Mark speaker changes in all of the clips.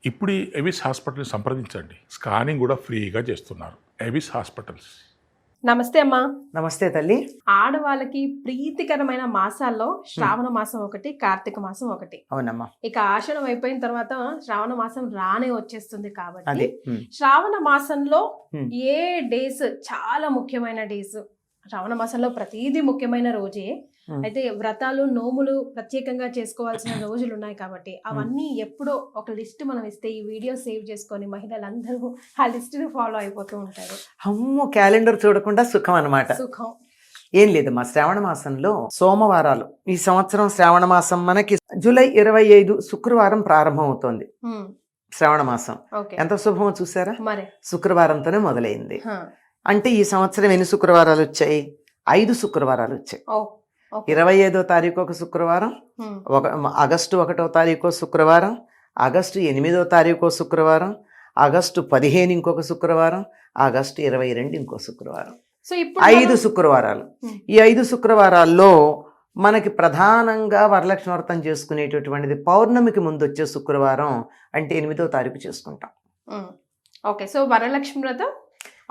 Speaker 1: ఇప్పుడు ఈ ఎవిస్ హాస్పిటల్ని సంప్రదించండి. స్కానింగ్ కూడా ఫ్రీగా చేస్తున్నారు. Avis hospitals.
Speaker 2: నమస్తే అమ్మా.
Speaker 3: నమస్తే తల్లి.
Speaker 2: ఆడవాళ్ళకి ప్రీతికరమైన మాసాల్లో శ్రావణ మాసం ఒకటి, కార్తీక మాసం ఒకటి.
Speaker 3: అవునమ్మా.
Speaker 2: ఇక ఆషాఢం అయిపోయిన తర్వాత శ్రావణ మాసం రానే వచ్చేస్తుంది కాబట్టి
Speaker 3: అదే
Speaker 2: శ్రావణ మాసంలో ఏ డేస్ చాలా ముఖ్యమైన డేస్. శ్రావణ మాసంలో ప్రతిదీ ముఖ్యమైన రోజే. అయితే వ్రతాలు నోములు ప్రత్యేకంగా చేసుకోవాల్సిన రోజులు ఉన్నాయి కాబట్టి అవన్నీ ఎప్పుడో ఒక లిస్ట్ మనం ఇస్తే ఈ వీడియో సేవ్ చేసుకొని మహిళలందరూ ఆ లిస్ట్ ఫాలో అయిపోతూ ఉంటారు.
Speaker 3: అమ్మో, క్యాలెండర్ చూడకుండా సుఖం అన్నమాట.
Speaker 2: సుఖం
Speaker 3: ఏం లేదమ్మా, శ్రావణ మాసంలో సోమవారాలు. ఈ సంవత్సరం శ్రావణ మాసం మనకి జూలై 25 శుక్రవారం ప్రారంభం అవుతోంది. శ్రావణ మాసం ఎంత శుభమో చూసారా.
Speaker 2: మరి
Speaker 3: శుక్రవారంతోనే మొదలైంది. అంటే ఈ సంవత్సరం ఎన్ని శుక్రవారాలు వచ్చాయి? 5 శుక్రవారాలు వచ్చాయి. 25వ తారీఖు ఒక శుక్రవారం, ఆగస్టు 1వ తారీఖు శుక్రవారం, ఆగస్టు 8వ తారీఖు శుక్రవారం, ఆగస్టు 15 ఇంకొక శుక్రవారం, ఆగస్టు 22 ఇంకో శుక్రవారం.
Speaker 2: సో ఇప్పుడు
Speaker 3: 5 శుక్రవారాలు. ఈ 5 శుక్రవారాల్లో మనకి ప్రధానంగా వరలక్ష్మి వ్రతం చేసుకునేటటువంటిది పౌర్ణమికి ముందు వచ్చే శుక్రవారం, అంటే 8వ తారీఖు చేసుకుంటాం.
Speaker 2: ఓకే. సో వరలక్ష్మి వ్రతం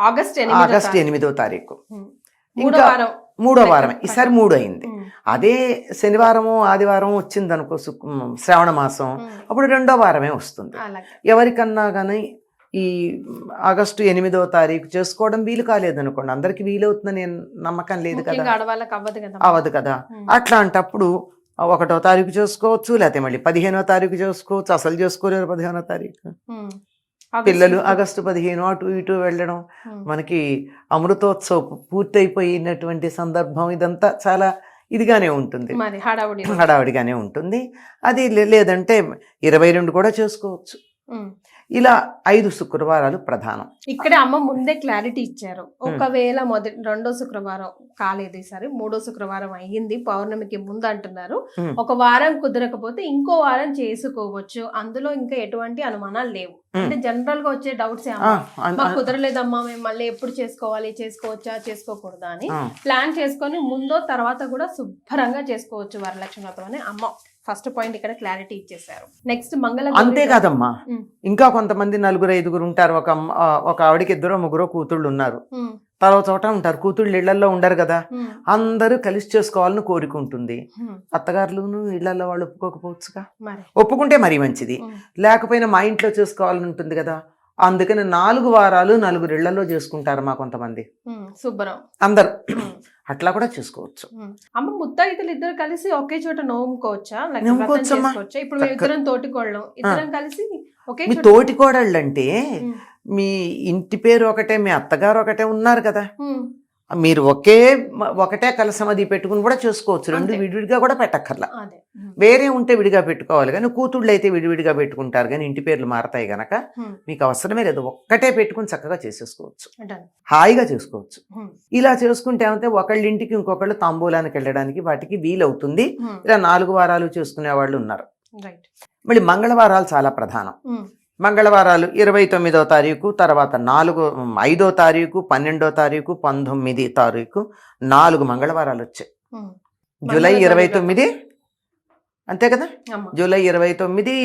Speaker 2: ఆగస్టు
Speaker 3: 8వ తారీఖు,
Speaker 2: మూడో
Speaker 3: వారమే. ఈసారి 3 అయింది. అదే శనివారము ఆదివారం వచ్చింది అనుకో శ్రావణ మాసం, అప్పుడు 2వ వారమే వస్తుంది. ఎవరికన్నా కానీ ఈ ఆగస్టు 8వ తారీఖు చేసుకోవడం వీలు కాలేదనుకోండి, అందరికి వీలవుతుందని నమ్మకం లేదు కదా, అవ్వదు కదా. అట్లాంటప్పుడు 1వ తారీఖు చేసుకోవచ్చు, లేకపోతే మళ్ళీ 15వ తారీఖు చేసుకోవచ్చు. అసలు చేసుకోలేరు 15వ తారీఖు. పిల్లలు ఆగస్టు 15 అటు ఇటు వెళ్ళడం, మనకి అమృతోత్సవం పూర్తయిపోయినటువంటి సందర్భం, ఇదంతా చాలా ఇదిగానే ఉంటుంది, హడావుడిగానే ఉంటుంది. అది లేదంటే 22 కూడా చేసుకోవచ్చు. ఇలా 5 శుక్రవారాలు ప్రధానం.
Speaker 2: ఇక్కడ అమ్మ ముందే క్లారిటీ ఇచ్చారు. ఒకవేళ రెండో శుక్రవారం కాలేదు, ఈసారి 3వ శుక్రవారం అయ్యింది, పౌర్ణమికి ముందు అంటున్నారు. ఒక వారం కుదరకపోతే ఇంకో వారం చేసుకోవచ్చు. అందులో ఇంకా ఎటువంటి అనుమానాలు లేవు. అంటే జనరల్ గా వచ్చే డౌట్స్ మాకు కుదరలేదమ్మా, మేము మళ్ళీ ఎప్పుడు చేసుకోవాలి, చేసుకోవచ్చా చేసుకోకూడదా అని ప్లాన్ చేసుకొని ముందో తర్వాత కూడా శుభ్రంగా చేసుకోవచ్చు వరలక్ష్మి వ్రతం అని అమ్మ ఫస్ట్ పాయింట్ ఇక్కడ క్లారిటీ ఇచ్చేసారు. నెక్స్ట్
Speaker 3: అంతేకాదమ్మా, ఇంకా కొంతమంది 4-5 ఉంటారు. ఒక ఆవిడకి 2-3 కూతుళ్ళు ఉన్నారు, తర్వాత చోట ఉంటారు. కూతుళ్ళు ఇళ్లలో ఉండరు కదా, అందరూ కలిసి చేసుకోవాలని కోరుకుంటుంది. అత్తగారులను ఇళ్లలో వాళ్ళు ఒప్పుకోకపోవచ్చుగా. ఒప్పుకుంటే మరీ మంచిది, లేకపోయినా మా ఇంట్లో చేసుకోవాలని ఉంటుంది కదా. అందుకని 4 వారాలు 4 ఇళ్లలో చేసుకుంటారు మా కొంతమంది,
Speaker 2: శుభ్రం అందరు.
Speaker 3: అట్లా కూడా చేసుకోవచ్చు.
Speaker 2: అమ్మ ముత్తైదులు ఇద్దరు కలిసి ఒకే చోట నోముకోవచ్చా? ఇప్పుడు ఇద్దరం తోటికోళ్ళం, ఇద్దరం కలిసి ఒకే
Speaker 3: మీ తోటికోడళ్ళు అంటే మీ ఇంటి పేరు ఒకటే, మీ అత్తగారు ఒకటే ఉన్నారు కదా, మీరు ఒకటే కలసం అది పెట్టుకుని కూడా చేసుకోవచ్చు. 2 విడివిడిగా కూడా పెట్టక్కర్లా. వేరే ఉంటే విడిగా పెట్టుకోవాలి, కానీ కూతుళ్ళు అయితే విడివిడిగా పెట్టుకుంటారు. కానీ ఇంటి పేర్లు మారతాయి గనక మీకు అవసరమే లేదు, ఒక్కటే పెట్టుకుని చక్కగా చేసేసుకోవచ్చు, హాయిగా చేసుకోవచ్చు. ఇలా చేసుకుంటే ఏమంటే ఒకళ్ళ ఇంటికి ఇంకొకళ్ళు తాంబూలానికి వెళ్ళడానికి వాటికి వీలవుతుంది. ఇలా 4 వారాలు చేసుకునే వాళ్ళు ఉన్నారు. మళ్ళీ మంగళవారాలు చాలా ప్రధానం. మంగళవారాలు 29వ తారీఖు, తర్వాత 5వ తారీఖు, 12వ తారీఖు, 19వ తారీఖు, 4 మంగళవారాలు వచ్చాయి. జూలై 29, అంతే కదా, జూలై 29,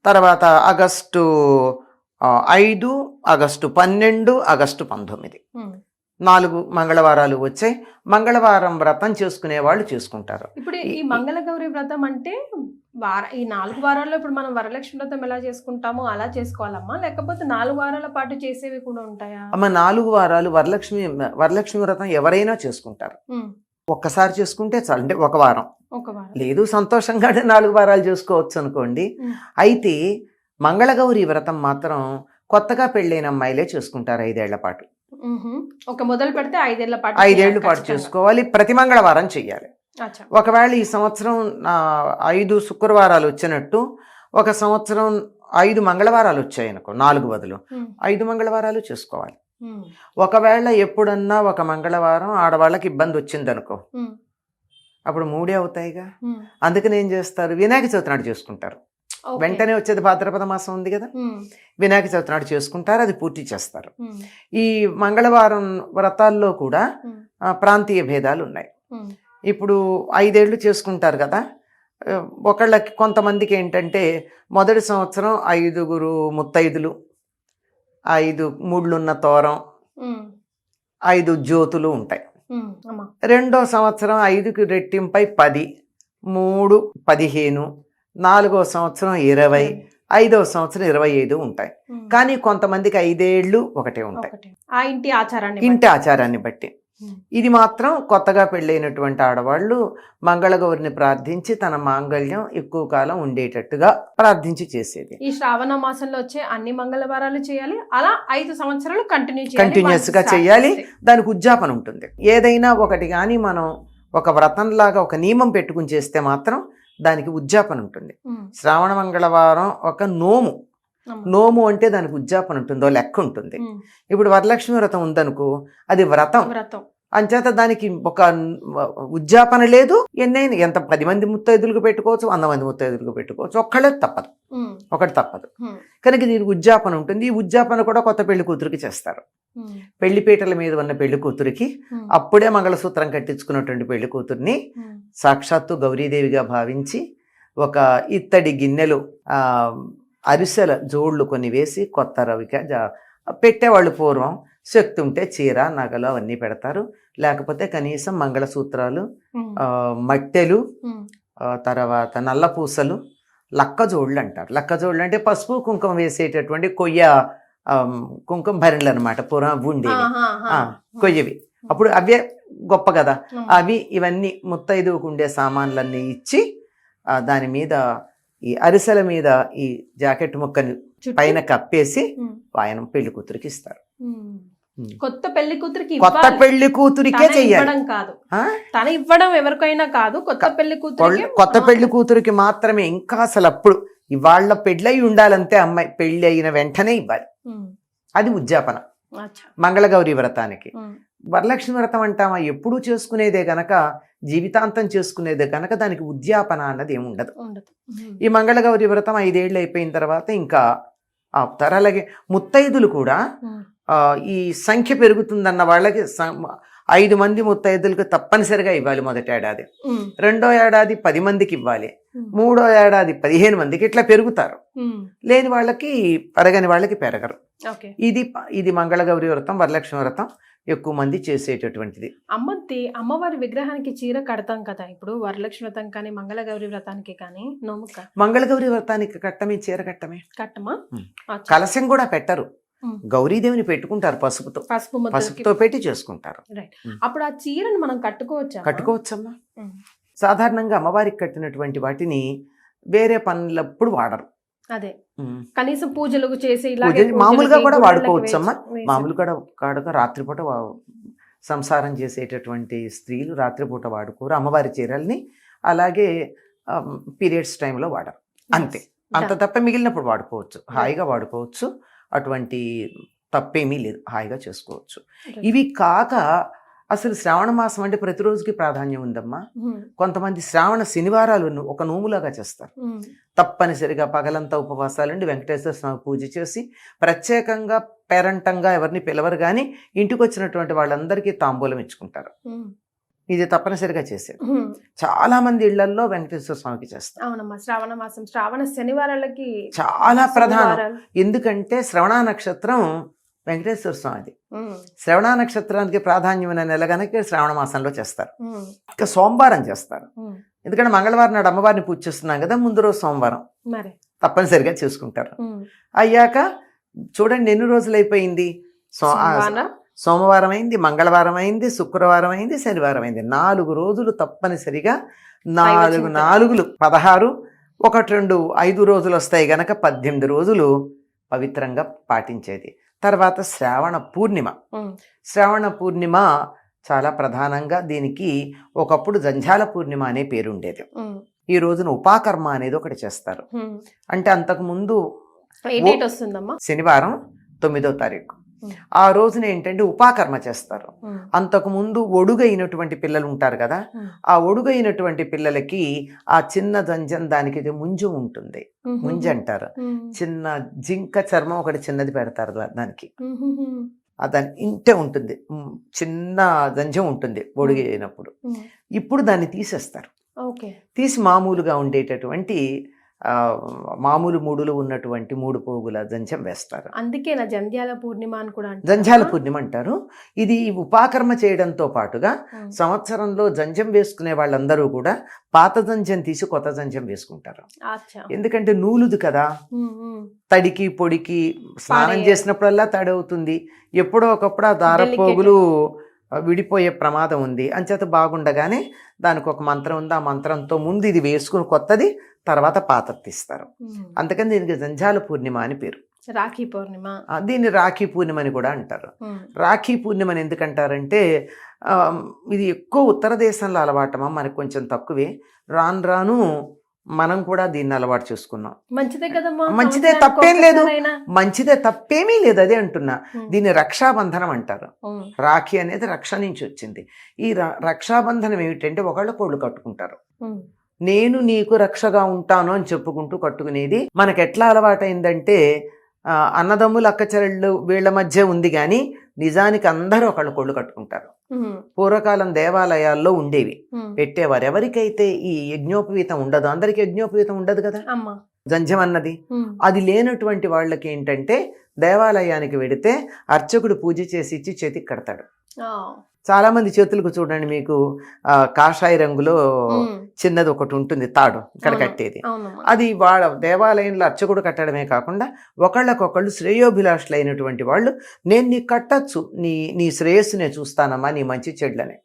Speaker 3: తర్వాత ఆగస్టు 5, ఆగస్టు 12, ఆగస్టు 19, 4 మంగళవారాలు వచ్చాయి. మంగళవారం వ్రతం చేసుకునే వాళ్ళు చేసుకుంటారు.
Speaker 2: ఇప్పుడు ఈ మంగళగౌరి వ్రతం అంటే ఈ 4 వారాల్లో ఇప్పుడు మనం వరలక్ష్మి వ్రతం ఎలా చేసుకుంటామో అలా చేసుకోవాలమ్మా, లేకపోతే 4 వారాల పాటు చేసేవి కూడా ఉంటాయా?
Speaker 3: అమ్మ, 4 వారాలు వరలక్ష్మి వ్రతం ఎవరైనా చేసుకుంటారు. ఒక్కసారి చేసుకుంటే చాలు, అంటే ఒక వారం. లేదు సంతోషంగా 4 వారాలు చేసుకోవచ్చు అనుకోండి. అయితే మంగళగౌరి వ్రతం మాత్రం కొత్తగా పెళ్ళైన అమ్మాయిలే చేసుకుంటారు 5 ఏళ్ల పాటు.
Speaker 2: మొదలు పెడితే 5
Speaker 3: ఏళ్ల పాటు చేసుకోవాలి, ప్రతి మంగళవారం చెయ్యాలి. ఒకవేళ ఈ సంవత్సరం 5 శుక్రవారాలు వచ్చినట్టు ఒక సంవత్సరం 5 మంగళవారాలు వచ్చాయి అనుకో, 4 బదులు 5 మంగళవారాలు చేసుకోవాలి. ఒకవేళ ఎప్పుడన్నా ఒక మంగళవారం ఆడవాళ్ళకి ఇబ్బంది వచ్చింది అనుకో, అప్పుడు 3 అవుతాయిగా. అందుకని ఏం చేస్తారు, వినాయక చవితి నాడు చేసుకుంటారు. వెంటనే వచ్చేది భాద్రపద మాసం ఉంది కదా, వినాయక చవితి నాడు చేసుకుంటారు, అది పూర్తి చేస్తారు. ఈ మంగళవారం వ్రతాల్లో కూడా ప్రాంతీయ భేదాలు ఉన్నాయి. ఇప్పుడు 5 ఏళ్ళు చేసుకుంటారు కదా, ఒకళ్ళకి కొంతమందికి ఏంటంటే మొదటి సంవత్సరం 5 ముత్తైదులు, 5 ముళ్ళున్న తోరం, 5 జ్యోతులు ఉంటాయి. రెండో సంవత్సరం 5కి రెట్టింపై 10, 3 15, 4వ సంవత్సరం 20, 5వ సంవత్సరం 25 ఉంటాయి. కానీ కొంతమందికి 5 ఏళ్ళు ఒకటే ఉంటాయి,
Speaker 2: ఆ ఇంటి
Speaker 3: ఆచారాన్ని బట్టి. ఇది మాత్రం కొత్తగా పెళ్ళైనటువంటి ఆడవాళ్ళు మంగళగౌరిని ప్రార్థించి తన మాంగళ్యం ఎక్కువ కాలం ఉండేటట్టుగా ప్రార్థించి చేసేది.
Speaker 2: ఈ శ్రావణ మాసంలో వచ్చే అన్ని మంగళవారాలు చేయాలి, అలా 5 సంవత్సరాలు
Speaker 3: కంటిన్యూస్ గా చేయాలి. దానికి ఉద్యాపన ఉంటుంది. ఏదైనా ఒకటి కానీ మనం ఒక వ్రతంలాగా ఒక నియమం పెట్టుకుని చేస్తే మాత్రం దానికి ఉద్యాపన ఉంటుంది. శ్రావణ మంగళవారం ఒక నోము అంటే దానికి ఉద్యాపన ఉంటుందో లెక్క ఉంటుంది. ఇప్పుడు వరలక్ష్మి వ్రతం ఉందనుకో, అది వ్రతం అంచేత దానికి ఒక ఉద్యాపన లేదు. ఎన్నైనా ఎంత 10 మంది ముత్తైదులకు పెట్టుకోవచ్చు, 100 మంది ముత్తైదులకు పెట్టుకోవచ్చు, ఒకటి తప్పదు. కనుక దీనికి ఉద్యాపన ఉంటుంది. ఈ ఉద్యాపన కూడా కొత్త పెళ్లి కూతురికి చేస్తారు. పెళ్లిపీటల మీద ఉన్న పెళ్లి కూతురికి అప్పుడే మంగళసూత్రం కట్టించుకున్నటువంటి పెళ్లి కూతుర్ని సాక్షాత్తు గౌరీదేవిగా భావించి ఒక ఇత్తడి గిన్నెలు అరిసెల జోళ్లు కొన్ని వేసి కొత్త రవిక పెట్టేవాళ్ళు. పూర్వం శక్తి ఉంటే చీర, నగలు అవన్నీ పెడతారు. లేకపోతే కనీసం మంగళసూత్రాలు, మట్టెలు, తర్వాత నల్ల పూసలు, లక్కజోళ్ళు అంటారు. లక్కజోళ్ళు అంటే పసుపు కుంకుమ వేసేటటువంటి కుంకుమ భరణలు అనమాట. పూర్వం ఉండేవి కొయ్యవి. అప్పుడు అవే గొప్ప కదా. అవి ఇవన్నీ ముత్తైదువుకు ఉండే సామాన్లన్నీ ఇచ్చి దాని మీద ఈ అరిసెల మీద ఈ జాకెట్ ముక్కని పైన కప్పేసి వాయనం పెళ్లి కూతురికి ఇస్తారు.
Speaker 2: కొత్త పెళ్లి
Speaker 3: కూతురికే చెయ్యాలి.
Speaker 2: తన ఇవ్వడం ఎవరికైనా కాదు, కొత్త పెళ్లి
Speaker 3: కూతురికి మాత్రమే. ఇంకా అసలు అప్పుడు ఇవాళ పెళ్ళై ఉండాలంతే. అమ్మాయి పెళ్లి అయిన వెంటనే ఇవ్వాలి. అది ఉద్యాపన మంగళగౌరి వ్రతానికి. వరలక్ష్మి వ్రతం అంటామా, ఎప్పుడూ చేసుకునేదే గనక, జీవితాంతం చేసుకునేదే కనుక దానికి ఉద్యాపన అన్నది ఏమి ఉండదు. ఈ మంగళగౌరి వ్రతం 5 ఏళ్ళు అయిపోయిన తర్వాత ఇంకా ఆపుతారు. అలాగే ముత్తైదులు కూడా ఈ సంఖ్య పెరుగుతుందన్న వాళ్ళకి 5 మంది ముత్తైదులకు తప్పనిసరిగా ఇవ్వాలి మొదటి ఏడాది. రెండో ఏడాది 10 మందికి ఇవ్వాలి. మూడో ఏడాది 15 మందికి. ఇట్లా పెరుగుతారు. లేని వాళ్ళకి పెరగని వాళ్ళకి పెరగరు. ఇది మంగళగౌరి వ్రతం, వరలక్ష్మి వ్రతం ఎక్కువ మంది చేసేటటువంటిది.
Speaker 2: అమ్మవారి విగ్రహానికి చీర కడతాం కదా. ఇప్పుడు వరలక్ష్మి వ్రతం కానీ మంగళగౌరి వ్రతానికి కానీ
Speaker 3: మంగళగౌరి వ్రతానికి కట్టమే, చీర కట్టమా. కలశం కూడా పెట్టరు. గౌరీదేవిని పెట్టుకుంటారు పసుపుతో పెట్టి చేసుకుంటారు.
Speaker 2: అప్పుడు ఆ చీరను మనం
Speaker 3: కట్టుకోవచ్చమ్మా. సాధారణంగా అమ్మవారికి కట్టినటువంటి వాటిని వేరే పనులప్పుడు వాడరు.
Speaker 2: అదే కనీసం పూజలు చేసి
Speaker 3: మామూలుగా కూడా వాడుకోవచ్చమ్మా. మామూలుగా రాత్రిపూట సంసారం చేసేటటువంటి స్త్రీలు రాత్రిపూట వాడుకోరు అమ్మవారి చీరల్ని. అలాగే పీరియడ్స్ టైంలో వాడరు. అంతే, అంత తప్ప మిగిలినప్పుడు వాడుకోవచ్చు, హాయిగా వాడుకోవచ్చు. అటువంటి తప్పేమీ లేదు, హాయిగా చేసుకోవచ్చు. ఇవి కాక అసలు శ్రావణ మాసం అంటే ప్రతిరోజుకి ప్రాధాన్యం ఉందమ్మా. కొంతమంది శ్రావణ శనివారాలు ఒక నోములాగా చేస్తారు. తప్పనిసరిగా పగలంతా ఉపవాసాలుండి వెంకటేశ్వర స్వామి పూజ చేసి ప్రత్యేకంగా పేరంటంగా ఎవరిని పిలవరు కానీ ఇంటికి వచ్చినటువంటి వాళ్ళందరికీ తాంబూలం ఇచ్చుకుంటారు. ఇది తప్పనిసరిగా చేసేది. చాలా మంది ఇళ్లలో వెంకటేశ్వర స్వామికి చేస్తారు.
Speaker 2: శ్రావణ మాసం శ్రావణ శనివారాలకి చాలా
Speaker 3: ప్రధానం. ఎందుకంటే శ్రవణ నక్షత్రం వెంకటేశ్వర స్వామిది. శ్రవణ నక్షత్రానికి ప్రాధాన్యమైన నెల కనుక శ్రావణ మాసంలో చేస్తారు. ఇంకా సోమవారం చేస్తారు. ఎందుకంటే మంగళవారం నాడు అమ్మవారిని పూజ చేస్తున్నాం కదా, ముందు రోజు సోమవారం తప్పనిసరిగా చేసుకుంటారు. అయ్యాక చూడండి ఎన్ని రోజులు అయిపోయింది. సోమవారం అయింది, మంగళవారం అయింది, శుక్రవారం అయింది, శనివారం అయింది. 4 రోజులు తప్పనిసరిగా 4 4 16, 1 2 5 రోజులు వస్తాయి గనక 18 రోజులు పవిత్రంగా పాటించేది. తర్వాత శ్రావణ పూర్ణిమ చాలా ప్రధానంగా దీనికి ఒకప్పుడు జంఝాల పూర్ణిమ అనే పేరు ఉండేది. ఈ రోజున ఉపాకర్మ అనేది ఒకటి చేస్తారు. అంటే అంతకు ముందు శనివారం 9వ తారీఖు ఆ రోజున ఏంటంటే ఉపాకర్మ చేస్తారు. అంతకుముందు ఒడుగైనటువంటి పిల్లలు ఉంటారు కదా, ఆ ఒడుగైనటువంటి పిల్లలకి ఆ చిన్న జంజం దానికి ముంజు ఉంటుంది, ముంజు అంటారు. చిన్న జింక చర్మం ఒకటి చిన్నది పెడతారు దానికి. దాని ఇంటే ఉంటుంది, చిన్న జంజం ఉంటుంది ఒడుగైనప్పుడు. ఇప్పుడు దాన్ని తీసేస్తారు.
Speaker 2: ఓకే.
Speaker 3: తీసి మామూలుగా ఉండేటటువంటి మామూలు మూడులు ఉన్నటువంటి 3 పోగుల జంధ్యం వేస్తారు.
Speaker 2: అందుకే నా జంధ్యాల పూర్ణిమ అని కూడా అంటారు.
Speaker 3: జంధ్యాల పూర్ణిమ అంటారు. ఇది ఉపాకర్మ చేయడంతో పాటుగా సంవత్సరంలో జంధ్యం వేసుకునే వాళ్ళందరూ కూడా పాత జంధ్యం తీసి కొత్త జంధ్యం వేసుకుంటారు.
Speaker 2: అచ్చా.
Speaker 3: ఎందుకంటే నూలుది కదా, తడికి పొడికి స్నానం చేసినప్పుడల్లా తడి అవుతుంది. ఎప్పుడో ఒకప్పుడు ఆ దారపోగులు విడిపోయే ప్రమాదం ఉంది. అంచేత బాగుండగానే దానికి ఒక మంత్రం ఉంది. ఆ మంత్రంతో ముందు ఇది వేసుకుని కొత్తది, తర్వాత పాతది తీస్తారు. అందుకని దీనికి జంధ్యాల పూర్ణిమ అని పేరు.
Speaker 2: రాఖీ పూర్ణిమ.
Speaker 3: దీన్ని రాఖీ పూర్ణిమ అని కూడా అంటారు. రాఖీ పూర్ణిమని ఎందుకంటారంటే ఇది ఎక్కువ ఉత్తర దేశంలో అలవాటమా, మనకు కొంచెం తక్కువే. రాను రాను మనం కూడా దీన్ని అలవాటు చేసుకున్నాం.
Speaker 2: మంచిదే కదమ్మా,
Speaker 3: మంచిదే, తప్పేం లేదు, మంచిదే, తప్పేమీ లేదు. అదే అంటున్నా. దీన్ని రక్షాబంధనం అంటారు. రాఖీ అనేది రక్ష నుంచి వచ్చింది. ఈ రక్షాబంధనం ఏమిటంటే ఒకళ్ళకొళ్ళు కట్టుకుంటారు. నేను నీకు రక్షగా ఉంటాను అని చెప్పుకుంటూ కట్టుకునేది. మనకు ఎట్లా అలవాటైందంటే అన్నదమ్ములు అక్కచెల్లెళ్ళు వీళ్ళ మధ్య ఉంది కానీ నిజానికి అందరూ ఒకళ్ళకొళ్ళు కట్టుకుంటారు. పూర్వకాలం దేవాలయాల్లో ఉండేవి, పెట్టేవారు. ఎవరికైతే ఈ యజ్ఞోపవీతం ఉండదు, అందరికి యజ్ఞోపవీతం ఉండదు కదా జంధ్యం అన్నది. అది లేనటువంటి వాళ్ళకి ఏంటంటే దేవాలయానికి వెడితే అర్చకుడు పూజ చేసి ఇచ్చి చేతికి కడతాడు. చాలా మంది చేతులకు చూడండి, మీకు కాషాయ రంగులో చిన్నది ఒకటి ఉంటుంది, తాడు ఇక్కడ కట్టేది. అది వాళ్ళ దేవాలయంలో అర్చకుడు కట్టడమే కాకుండా ఒకళ్ళకొకళ్ళు శ్రేయోభిలాషులు అయినటువంటి వాళ్ళు, నేను నీకు కట్టచ్చు, నీ శ్రేయస్సు నేను చూస్తానమ్మా, నీ మంచి చెడ్లని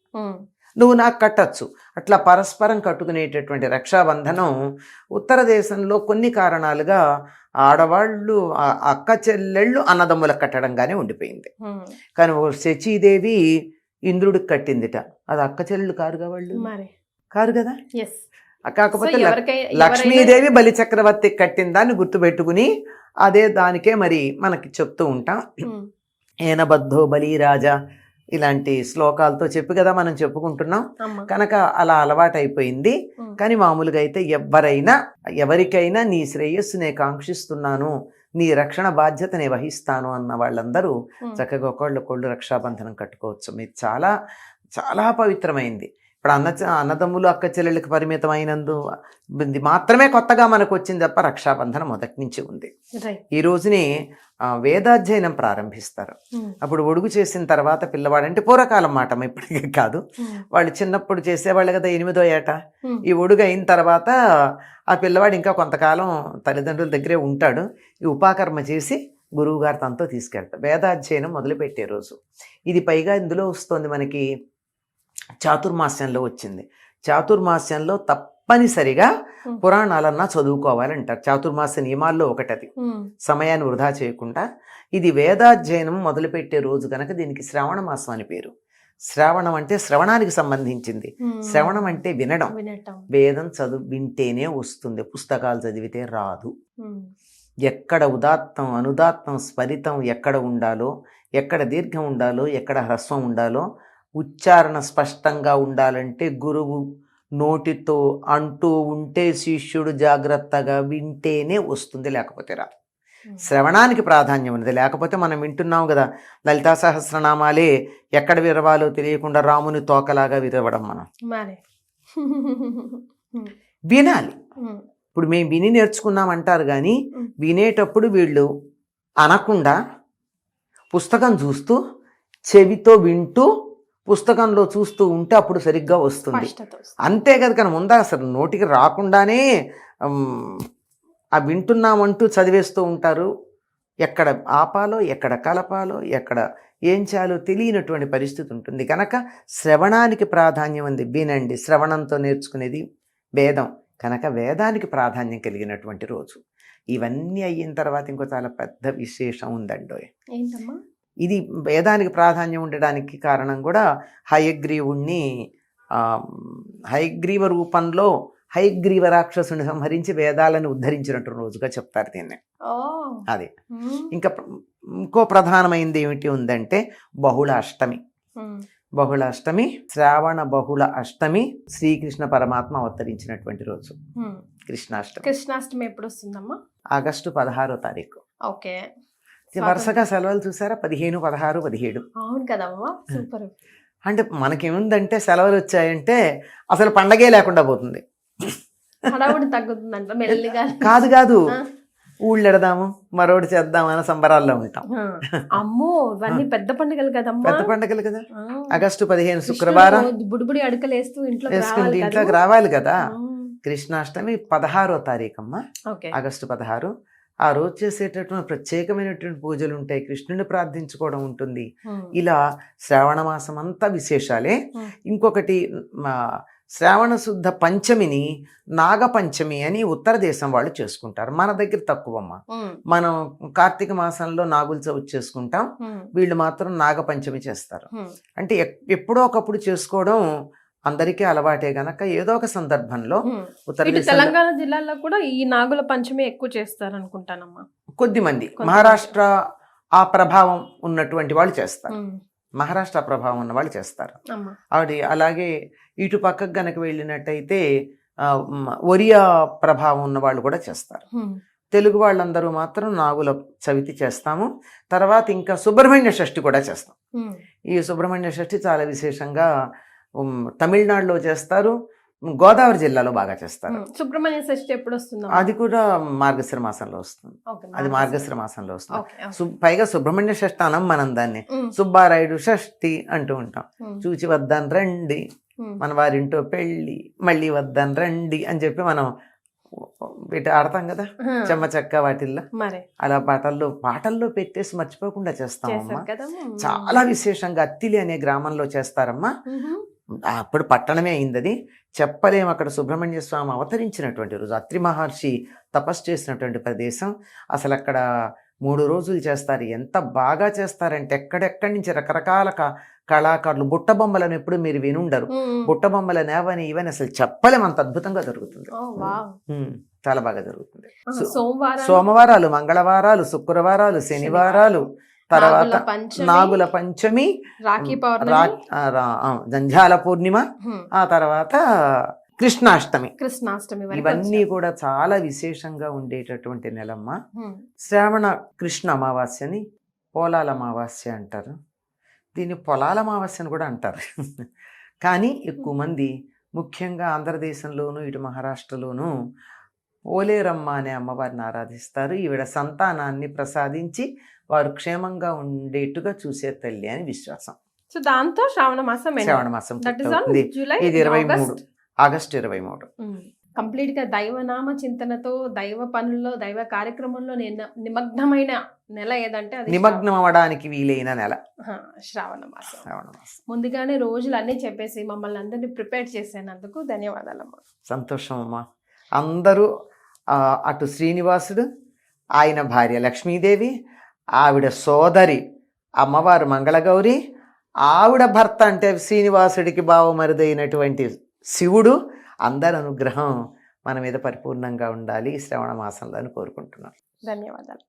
Speaker 3: నువ్వు నాకు కట్టచ్చు. అట్లా పరస్పరం కట్టుకునేటటువంటి రక్షాబంధనం ఉత్తర దేశంలో కొన్ని కారణాలుగా ఆడవాళ్ళు అక్క చెల్లెళ్ళు అన్నదమ్ములకు కట్టడంగానే ఉండిపోయింది. కానీ శచీదేవి ఇంద్రుడికి కట్టిందిట, అది అక్క చెల్లెళ్ళు కారుగా వాళ్ళు, కారు కదా. కాకపోతే లక్ష్మీదేవి బలి చక్రవర్తికి కట్టిన దాన్ని గుర్తుపెట్టుకుని అదే దానికే మరి మనకి చెప్తూ ఉంటాం. ఏనబద్ధో బలిరాజా ఇలాంటి శ్లోకాలతో చెప్పి కదా మనం చెప్పుకుంటున్నాం. కనుక అలా అలవాటైపోయింది. కానీ మామూలుగా అయితే ఎవరికైనా నీ శ్రేయస్సు నేను కాంక్షిస్తున్నాను, నీ రక్షణ బాధ్యత నేను వహిస్తాను అన్న వాళ్ళందరూ చక్కగా ఒకళ్ళొకళ్ళు రక్షాబంధనం కట్టుకోవచ్చు. మీరు చాలా చాలా పవిత్రమైంది. ఇప్పుడు అన్నదమ్ములు అక్క చెల్లెళ్ళకి పరిమితమైనందు మాత్రమే కొత్తగా మనకు వచ్చింది తప్ప రక్షాబంధనం మొదటి నుంచి ఉంది. ఈ రోజుని వేదాధ్యయనం ప్రారంభిస్తారు. అప్పుడు ఒడుగు చేసిన తర్వాత పిల్లవాడు, అంటే పూర్వకాలం మాట, ఇప్పటికే కాదు, వాళ్ళు చిన్నప్పుడు చేసేవాళ్ళు కదా 8వ ఏట. ఈ ఒడుగు అయిన తర్వాత ఆ పిల్లవాడు ఇంకా కొంతకాలం తల్లిదండ్రుల దగ్గరే ఉంటాడు. ఈ ఉపాకర్మ చేసి గురువు గారు తనతో తీసుకెళ్తారు. వేదాధ్యయనం మొదలుపెట్టే రోజు ఇది. పైగా ఇందులో వస్తుంది మనకి చాతుర్మాస్యంలో వచ్చింది. చాతుర్మాస్యంలో తప్పనిసరిగా పురాణాలన్నా చదువుకోవాలంటారు. చాతుర్మాస నియమాల్లో ఒకటది, సమయాన్ని వృధా చేయకుండా. ఇది వేదాధ్యయనం మొదలుపెట్టే రోజు కనుక దీనికి శ్రావణ మాసం అని పేరు. శ్రావణం అంటే శ్రవణానికి సంబంధించింది. శ్రవణం అంటే వినడం. వేదం వింటేనే వస్తుంది, పుస్తకాలు చదివితే రాదు. ఎక్కడ ఉదాత్తం అనుదాత్తం స్ఫరితం ఎక్కడ ఉండాలో, ఎక్కడ దీర్ఘం ఉండాలో, ఎక్కడ హ్రస్వం ఉండాలో, ఉచ్చారణ స్పష్టంగా ఉండాలంటే గురువు నోటితో అంటూ ఉంటే శిష్యుడు జాగ్రత్తగా వింటేనే వస్తుంది, లేకపోతే రాదు. శ్రవణానికి ప్రాధాన్యం ఉన్నది. లేకపోతే మనం వింటున్నాం కదా, లలితా సహస్రనామాలే ఎక్కడ విరవాలో తెలియకుండా రాముని తోకలాగా విరవడం. మనం వినాలి. ఇప్పుడు మేము విని నేర్చుకున్నాం అంటారు కానీ వినేటప్పుడు వీళ్ళు అనకుండా పుస్తకం చూస్తూ చెవితో వింటూ పుస్తకంలో చూస్తూ ఉంటే అప్పుడు సరిగ్గా వస్తుంది. అంతే కదా. కానీ ముందా అసలు నోటికి రాకుండానే ఆ వింటున్నామంటూ చదివేస్తూ ఉంటారు. ఎక్కడ ఆపాలో, ఎక్కడ కలపాలో, ఎక్కడ ఏం చేయాలో తెలియనటువంటి పరిస్థితి ఉంటుంది. కనుక శ్రవణానికి ప్రాధాన్యం ఉంది. వినండి, శ్రవణంతో నేర్చుకునేది వేదం కనుక వేదానికి ప్రాధాన్యం కలిగినటువంటి రోజు. ఇవన్నీ అయిన తర్వాత ఇంకో చాలా పెద్ద విశేషం ఉందండో. ఇది వేదానికి ప్రాధాన్యం ఉండడానికి కారణం కూడా హయగ్రీవుణ్ణి హయగ్రీవ రూపంలో హయగ్రీవ రాక్షసుని సంహరించి వేదాలను ఉద్ధరించినట్టు రోజుగా చెప్తారు దీన్ని. అది ఇంకా ఇంకో ప్రధానమైనది ఏమిటి ఉందంటే బహుళ అష్టమి. బహుళ అష్టమి, శ్రావణ బహుళ అష్టమి శ్రీకృష్ణ పరమాత్మ అవతరించినటువంటి రోజు కృష్ణాష్టమి.
Speaker 2: కృష్ణాష్టమి ఎప్పుడు వస్తుందమ్మా?
Speaker 3: ఆగస్టు 16వ తారీఖు.
Speaker 2: ఓకే.
Speaker 3: వరుసగా సెలవులు చూసారా, 15, 16, 17.
Speaker 2: అవును కదమ్మా, సూపర్.
Speaker 3: అంటే మనకేముందంటే సెలవులు వచ్చాయంటే అసలు పండగే లేకుండా పోతుంది.
Speaker 2: హడావుడి తగ్గుతుందంట మెల్లిగా.
Speaker 3: కాదు ఊళ్ళు ఎడదాము మరోటి చేద్దాం అనే సంబరాల్లో ఉంటాం.
Speaker 2: అమ్మో ఇవన్నీ పెద్ద పండుగలు కదమ్మా.
Speaker 3: పెద్ద పండుగలు కదా. ఆగస్టు 15 శుక్రవారం
Speaker 2: బుడిబుడి అడుకలేస్తూ
Speaker 3: వేసుకుంటే ఇంట్లోకి రావాలి కదా. కృష్ణాష్టమి 16వ తారీఖు అమ్మ,
Speaker 2: ఓకే.
Speaker 3: ఆగస్టు 16. ఆ రోజు చేసేటటువంటి ప్రత్యేకమైనటువంటి పూజలు ఉంటాయి, కృష్ణుని ప్రార్థించుకోవడం ఉంటుంది. ఇలా శ్రావణ మాసం అంతా విశేషాలే. ఇంకొకటి శ్రావణ శుద్ధ పంచమిని నాగపంచమి అని ఉత్తర దేశం వాళ్ళు చేసుకుంటారు. మన దగ్గర తక్కువమ్మ. మనం కార్తీక మాసంలో నాగుల చవితి చేసుకుంటాం, వీళ్ళు మాత్రం నాగపంచమి చేస్తారు. అంటే ఎప్పుడో ఒకప్పుడు చేసుకోవడం అందరికీ అలవాటే గనక ఏదో ఒక సందర్భంలో ఉత్తర
Speaker 2: తెలంగాణ జిల్లాలో కూడా ఈ నాగుల పంచమి ఎక్కువ చేస్తారు అనుకుంటానమ్మా.
Speaker 3: కొద్దిమంది మహారాష్ట్ర ఆ ప్రభావం ఉన్నటువంటి వాళ్ళు చేస్తారు, మహారాష్ట్ర ప్రభావం ఉన్న వాళ్ళు చేస్తారు. అది అలాగే ఇటు పక్కకు గనక వెళ్ళినట్టయితే ఒరియా ప్రభావం ఉన్న వాళ్ళు కూడా చేస్తారు. తెలుగు వాళ్ళందరూ మాత్రం నాగుల చవితి చేస్తాము. తర్వాత ఇంకా సుబ్రహ్మణ్య షష్ఠి కూడా చేస్తాం. ఈ సుబ్రహ్మణ్య షష్ఠి చాలా విశేషంగా తమిళనాడులో చేస్తారు, గోదావరి జిల్లాలో బాగా చేస్తారు.
Speaker 2: సుబ్రహ్మణ్య షష్ఠి ఎప్పుడు వస్తుంది?
Speaker 3: అది కూడా మార్గశిర మాసంలో వస్తుంది. అది మార్గశిర మాసంలో వస్తుంది. పైగా సుబ్రహ్మణ్య షష్ఠి అనం మనం దాన్ని సుబ్బారాయుడు షష్ఠి అంటూ ఉంటాం. చూచి వద్దాను రండి, మన వారింటో పెళ్ళి మళ్ళీ వద్దాను రండి అని చెప్పి మనం వీటి ఆడతాం కదా చెమ్మ చెక్క వాటిల్లో. అలా పాటల్లో పెట్టేసి మర్చిపోకుండా చేస్తామమ్మా. చాలా విశేషంగా అత్తిలి అనే గ్రామంలో చేస్తారమ్మా. అప్పుడు పట్టణమే అయింది అది, చెప్పలేము. అక్కడ సుబ్రహ్మణ్య స్వామి అవతరించినటువంటి రోజు, అత్రి మహర్షి తపస్సు చేసినటువంటి ప్రదేశం. అసలు అక్కడ 3 రోజులు చేస్తారు. ఎంత బాగా చేస్తారంటే ఎక్కడెక్కడి నుంచి రకరకాల కళాకారులు, బుట్ట బొమ్మలను ఎప్పుడు మీరు వినుండరు. బుట్ట బొమ్మలను ఏవని ఇవని అసలు చెప్పలేము, అంత అద్భుతంగా జరుగుతుంది. చాలా బాగా జరుగుతుంది. సోమవారాలు, మంగళవారాలు, శుక్రవారాలు, శనివారాలు, తర్వాత నాగుల పంచమి, జంఝాల పూర్ణిమ, ఆ తర్వాత కృష్ణాష్టమి. ఇవన్నీ కూడా చాలా విశేషంగా ఉండేటటువంటి నెలమ్మ. శ్రావణ కృష్ణ అమావాస్యని పోలాల అమావాస్య అంటారు, దీన్ని పొలాల అమావాస్య అని కూడా అంటారు. కానీ ఎక్కువ మంది ముఖ్యంగా ఆంధ్రదేశంలోను ఇటు మహారాష్ట్రలోను పోలేరమ్మ అనే అమ్మవారిని ఆరాధిస్తారు. ఈవిడ సంతానాన్ని ప్రసాదించి వారు క్షేమంగా ఉండేట్టుగా చూసే తల్లి అని విశ్వాసం.
Speaker 2: సో దాంతో శ్రావణ మాసం
Speaker 3: ఇది 23 ఆగస్టు 23.
Speaker 2: కంప్లీట్ గా దైవనామ చింతనతో, దైవ పనుల్లో, దైవ కార్యక్రమంలో నిమగ్నమైన నెల ఏదంటే అది
Speaker 3: నిమగ్నం అవ్వడానికి వీలైన నెల
Speaker 2: శ్రావణ మాసం. ముందుగానే రోజులు అన్నీ చెప్పేసి మమ్మల్ని అందరినీ ప్రిపేర్ చేసేందుకు ధన్యవాదాలమ్మా.
Speaker 3: సంతోషం అమ్మా. అందరూ అటు శ్రీనివాసుడు, ఆయన భార్య లక్ష్మీదేవి, ఆవిడ సోదరి అమ్మవారు మంగళగౌరి, ఆవిడ భర్త అంటే శ్రీనివాసుడికి బావమరుదైనటువంటి శివుడు, అందరి అనుగ్రహం మన మీద పరిపూర్ణంగా ఉండాలి ఈ శ్రవణ మాసంలో అని కోరుకుంటున్నాను.
Speaker 2: ధన్యవాదాలు.